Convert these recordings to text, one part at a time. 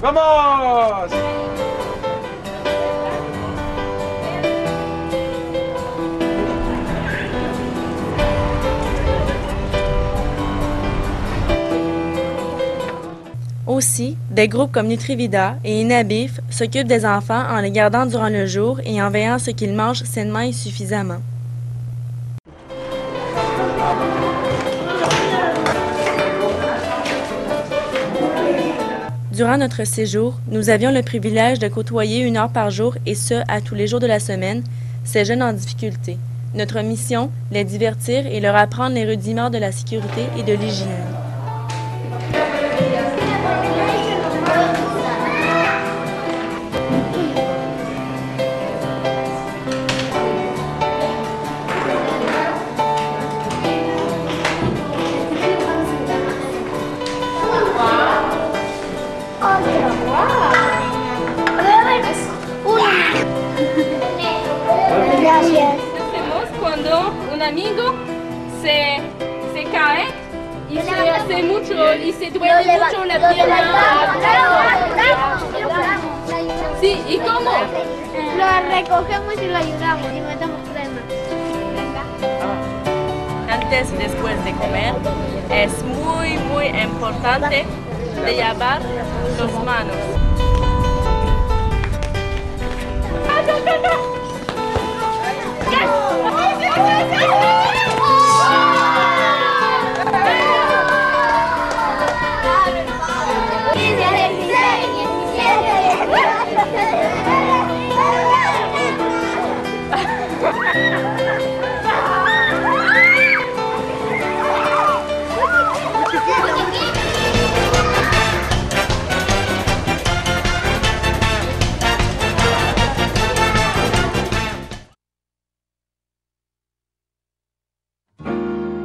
¡Vamos! Aussi, des groupes comme Nutrivida et Inabif s'occupent des enfants en les gardant durant le jour et en veillant à ce qu'ils mangent sainement et suffisamment. Durant notre séjour, nous avions le privilège de côtoyer 1 heure par jour et ce, à tous les jours de la semaine, ces jeunes en difficulté. Notre mission, les divertir et leur apprendre les rudiments de la sécurité et de l'hygiène. Cuando un amigo se cae y se hace mucho y se duele mucho la pierna. Sí, ¿y cómo? Lo recogemos y lo ayudamos y metemos crema. Antes y después de comer, es muy importante de lavar las manos.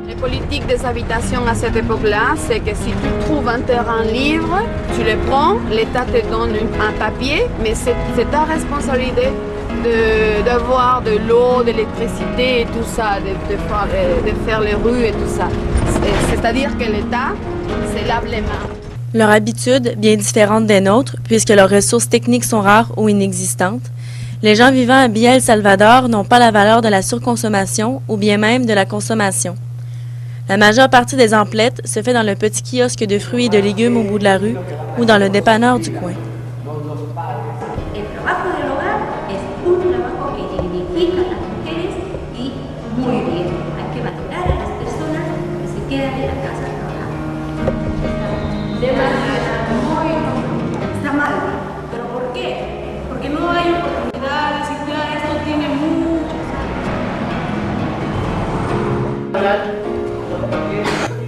La politique des habitations à cette époque-là, c'est que si tu trouves un terrain libre, tu le prends, l'État te donne un papier, mais c'est ta responsabilité d'avoir de l'eau, de l'électricité et tout ça, de faire les rues et tout ça. C'est-à-dire que l'État se lave les mains. Leur habitude, bien différente des nôtres, puisque leurs ressources techniques sont rares ou inexistantes, les gens vivant à Villa El Salvador n'ont pas la valeur de la surconsommation ou bien même de la consommation. La majeure partie des emplettes se fait dans le petit kiosque de fruits et de légumes au bout de la rue ou dans le dépanneur du coin.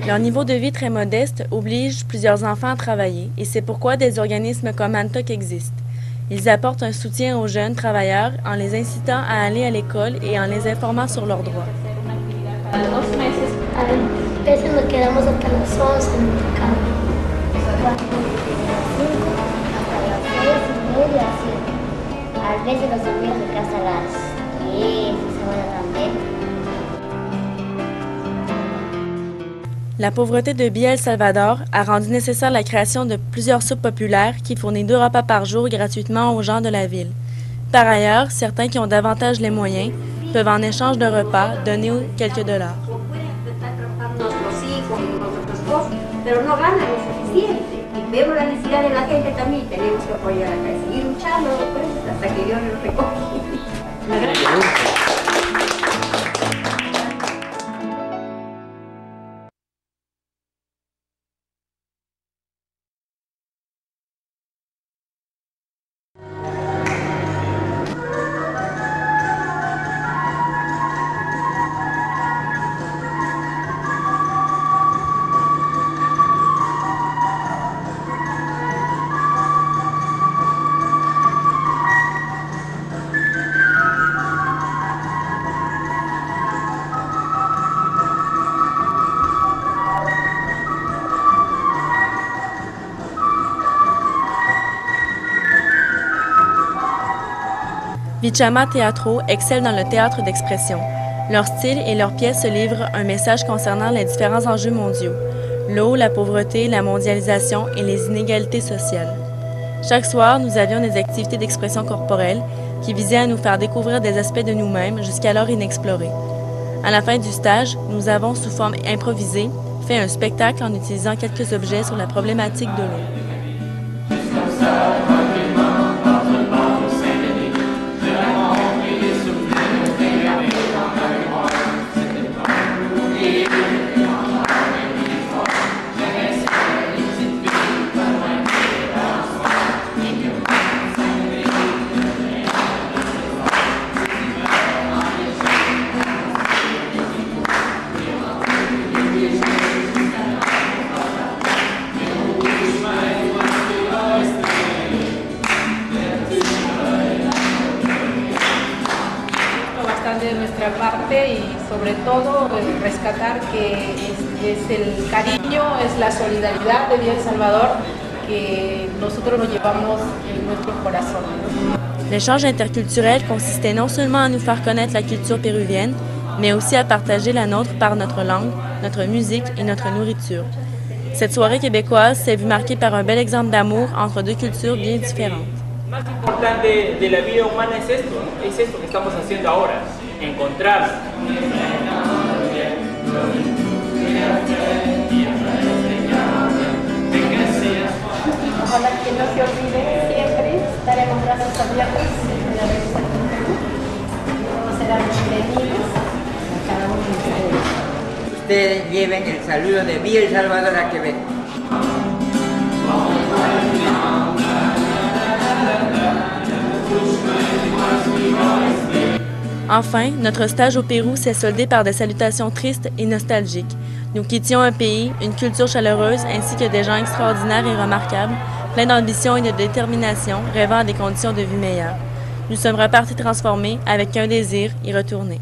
Leur niveau de vie très modeste oblige plusieurs enfants à travailler et c'est pourquoi des organismes comme Antoc existent. Ils apportent un soutien aux jeunes travailleurs en les incitant à aller à l'école et en les informant sur leurs droits. A veces nos quedamos hasta las 11 en el mercado. A veces nos dormimos en casa a las 10, esa hora también. La pauvreté de Villa El Salvador a rendu nécessaire la création de plusieurs soupes populaires qui fournissent 2 repas par jour gratuitement aux gens de la ville. Par ailleurs, certains qui ont davantage les moyens peuvent en échange de repas donner quelques dollars. Pero no ganan lo suficiente. Y vemos la necesidad de la gente también, tenemos que apoyar acá y seguir luchando pues, hasta que Dios nos recoja. Vichama Teatro excelle dans le théâtre d'expression. Leur style et leurs pièces se livrent un message concernant les différents enjeux mondiaux, l'eau, la pauvreté, la mondialisation et les inégalités sociales. Chaque soir, nous avions des activités d'expression corporelle qui visaient à nous faire découvrir des aspects de nous-mêmes jusqu'alors inexplorés. À la fin du stage, nous avons, sous forme improvisée, fait un spectacle en utilisant quelques objets sur la problématique de l'eau. De nuestra parte y sobre todo rescatar que es el cariño, es la solidaridad de Villa El Salvador que nosotros nos llevamos en nuestro corazón. L'échange interculturel consistait non seulement à nous faire connaître la culture péruvienne, mais aussi à partager la nôtre par notre langue, notre musique et notre nourriture. Cette soirée québécoise s'est vue marquée par un bel exemple d'amour entre deux cultures bien différentes. Lo más importante de la vida humana es esto que estamos haciendo ahora, encontrarnos. Ojalá que no se olvide siempre estar en los brazos abiertos en la revista Perú. Todos serán bienvenidos a cada uno de ustedes. Ustedes lleven el saludo de Villa El Salvador a Quebec. Enfin, notre stage au Pérou s'est soldé par des salutations tristes et nostalgiques. Nous quittions un pays, une culture chaleureuse ainsi que des gens extraordinaires et remarquables, pleins d'ambition et de détermination, rêvant à des conditions de vie meilleures. Nous sommes repartis transformés avec un désir, y retourner.